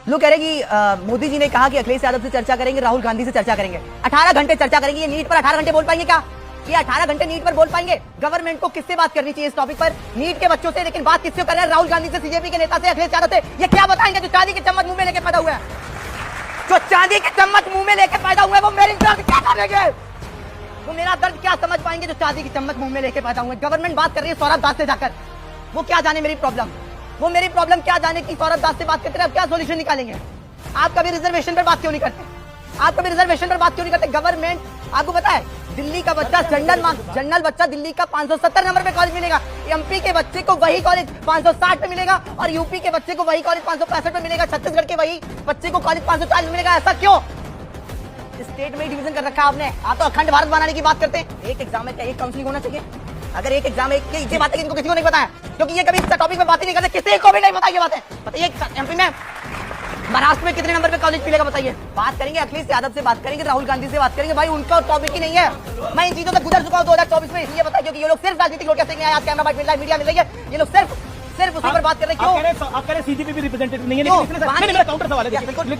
लोग कह रहे कि मोदी जी ने कहा कि अखिलेश यादव से चर्चा करेंगे, राहुल गांधी से चर्चा करेंगे। 18 घंटे चर्चा करेंगे, ये नीट पर 18 घंटे बोल पाएंगे क्या? ये 18 घंटे नीट पर बोल पाएंगे? गवर्नमेंट को किससे बात करनी चाहिए इस टॉपिक पर? नीट के बच्चों से, लेकिन बात किससे कर रहे हैं? राहुल गांधी से, बीजेपी के नेता से, अखिलेश यादव से। ये क्या बताएंगे जो चांदी की चम्मच मुंह में लेके पैदा हुआ है? जो चांदी की चम्मच मुंह में लेके पैदा हुआ है वो मेरी दर्द क्या करेंगे? वो मेरा दर्द क्या समझ पाएंगे जो चांदी की चम्मच मुंह में लेके पैदा हुए? गवर्नमेंट बात कर रही है सौरभ दास से जाकर, वो क्या जाने मेरी प्रॉब्लम? वो मेरी प्रॉब्लम क्या जाने की सौरभ दास से बात करते हैं? अब क्या सोल्यूशन निकालेंगे? आप कभी रिजर्वेशन पर बात क्यों नहीं करते? आप कभी रिजर्वेशन पर बात क्यों नहीं करते? गवर्नमेंट, आपको पता है दिल्ली का बच्चा जनरल बच्चा दिल्ली का 570 नंबर पे कॉलेज मिलेगा, एमपी के बच्चे को वही कॉलेज 560 पे मिलेगा, और यूपी के बच्चे को वही कॉलेज 565 पे मिलेगा, छत्तीसगढ़ के वही बच्चे को कॉलेज 540 मिलेगा। ऐसा क्यों? स्टेट में डिवीजन कर रखा आपने। आप तो अखंड भारत बनाने की बात करते हैं। एक एग्जाम है क्या एक काउंसलिंग होना चाहिए? अगर एक एग्जाम है, ये बात है इनको किसी को नहीं पता है, क्योंकि ये कभी इस टॉपिक पे बात ही नहीं करते, किसी को भी नहीं पता ये बात है। बताइए एमपी में, महाराष्ट्र में कितने नंबर पे कॉलेज मिलेगा बताइए? बात करेंगे अखिलेश यादव से, बात करेंगे राहुल गांधी से, बात करेंगे, भाई उनका टॉपिक ही नहीं है। मैं इन चीजों से गुजर चुका हूं 2024 में, इसलिए बताइए क्योंकि ये लोग सिर्फ राजनीतिक लोग कैसे आज कैमरा मिल रहा है, मीडिया मिल रही है, ये लोग सिर्फ उसी पर बात कर रहे हैं। क्यों? आप कह रहे सीजीपी भी रिप्रेजेंटेटिव नहीं है, लेकिन मेरा काउंटर सवाल है,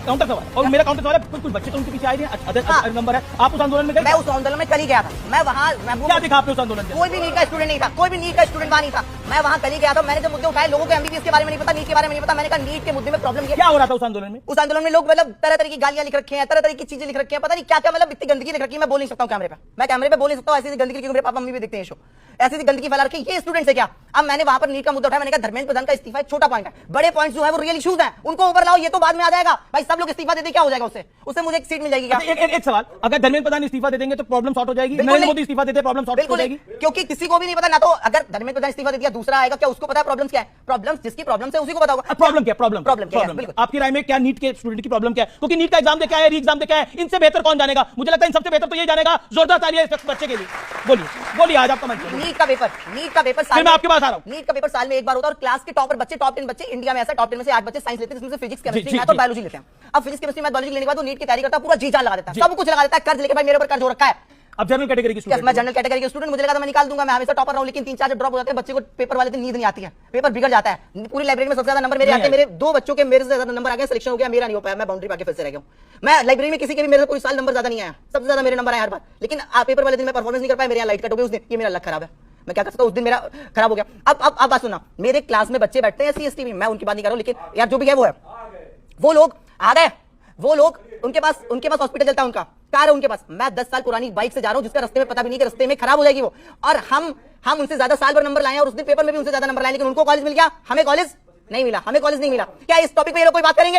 काउंटर सवाल, और मेरा काउंटर सवाल है, कुछ बच्चे तो उनके पीछे आए थे, नंबर है। आप उस आंदोलन में गए? मैं उस आंदोलन में कल ही गया था। मैं वहाँ क्या दिखा आपने उस आंदोलन में? कोई भी नीट का स्टूडेंट नहीं था, कोई भी नीट का स्टूडेंट वहाँ नहीं था। मैं वहाँ कल ही गया था। मैंने जो मुद्दे उठाए, लोगों को एमबीबीएस के बारे में नहीं पता, नीट के बारे में नहीं पता। मैंने कहा नीट के मुद्दे में प्रॉब्लम क्या हो रहा था उस आंदोलन में? उस आंदोलन में लोग मतलब तरह तरह की गालियां लिख रखे हैं, तरह तरह की चीजें लिख रखी हैं, पता नहीं क्या क्या, मतलब इतनी गंदगी लिख रखी है। मैं बोल नहीं सकता हूँ कैमरे पे, मैं कैमरे पे बोल नहीं सकता हूँ ऐसी गंदगी, क्योंकि मेरे पापा मम्मी भी देखते हैं शो। ऐसी गंदगी फैला रखी है। ये स्टूडेंट है क्या? अब मैंने वहां पर नीट का मुद्दा उठाया, मैंने कहा धर्मेंद्र प्रधान का इस्तीफा एक छोटा पॉइंट है, बड़े पॉइंट्स जो है वो रियल इश्यूज हैं, उनको ऊपर लाओ, ये तो बाद में आ जाएगा। भाई सब लोग इस्तीफा देते क्या हो जाएगा? उससे मुझे एक सीट मिल जाएगी क्या? एक सवाल, अगर धर्मेंद्र प्रधान इस्तीफा दे देंगे तो प्रॉब्लम सॉर्ट हो जाएगी? नरेंद्र मोदी इस्तीफा देते प्रॉब्लम सॉर्ट हो जाएगी? क्योंकि किसी को भी नहीं पता ना, तो अगर धर्मेंद्र प्रधान इस्तीफा दे दिया, दूसरा आएगा, क्या उसको पता है प्रॉब्लम क्या है? प्रॉब्लम जिसकी प्रॉब्लम है उसी को पता होगा प्रॉब्लम क्या। प्रॉब्लम आपकी राय में क्या नीट के स्टूडेंट की प्रॉब्लम क्या है? क्योंकि नीट का एग्जाम देखा है, री एग्जाम देखा है, इनसे बेहतर कौन जानेगा? मुझे लगता है इन सबसे बेहतर तो ये जानेगा। जोरदार तालियां इस बच्चे के लिए। बोलिए आज आपका मंच। नीट का पेपर मैं आपके पास आ रहा हूं। नीट का पेपर साल में एक बार होता है, और क्लास के टॉपर बच्चे, टॉप 10 बच्चे इंडिया में, ऐसा टॉप 10 में से 8 बच्चे साइंस लेते हैं, जिसमें से फिजिक्स, केमिस्ट्री, मैथ और बायोलॉजी लेते हैं। अब फिजिक्स, केमिस्ट्री, मैथ, बायोलॉजी लेने के बाद वो नीट की तैयारी करता है, पूरा जी जान लगा देता है, सब कुछ लगा देता है, कर्ज लेके। भाई मेरे ऊपर कर्ज हो रखा है। अब जनरल कैटेगरी की स्टूडेंट, मैं जनरल कैटेगरी के स्टूडेंट, मुझे लगा था मैं निकाल दूंगा, मैं हमेशा टॉपर रहा हूं, लेकिन 3-4 ड्रॉप हो जाते हैं बच्चे को। पेपर वाले दिन नींद नहीं आती है, पेपर बिगड़ जाता है। पूरी लाइब्रेरी में सबसे ज्यादा नंबर मेरे आते हैं, मेरे 2 बच्चों के मेरे से ज्यादा नंबर आ गए, सिलेक्शन हो गया, मेरा नहीं हो पाया, मैं बाउंड्री पाके फिर से रह गया हूं। मैं लाइब्रेरी में किसी के भी मेरे से कोई साल नंबर ज्यादा नहीं आया, सबसे ज्यादा मेरे नंबर आए हर बार, लेकिन पेपर वाले दिन मैं परफॉर्मेंस नहीं कर पाया, मेरे यहाँ लाइट कट हो गई उस दिन, ये मेरा लक खराब है, मैं क्या कर सकता हूं? उस दिन मेरा खराब हो गया। अब बात सुनना, मेरे क्लास में बच्चे बैठते हैं एससी एसटी में, मैं उनकी बात नहीं कर रहा हूं, लेकिन यार जो भी है वो है, वो लोग आ गए, वो लोग उनके पास हॉस्पिटल चलता है, उनका कार है उनके पास। मैं 10 साल पुरानी बाइक से जा रहा हूं, जिसका रास्ते में पता भी नहीं कि रास्ते में खराब हो जाएगी वो, और हम उनसे ज्यादा साल भर नंबर लाए, और उस दिन पेपर में भी उनसे ज्यादा नंबर लाए, लेकिन उनको कॉलेज मिल गया, हमें कॉलेज नहीं मिला। क्या इस टॉपिक पे ये लोग कोई बात करेंगे?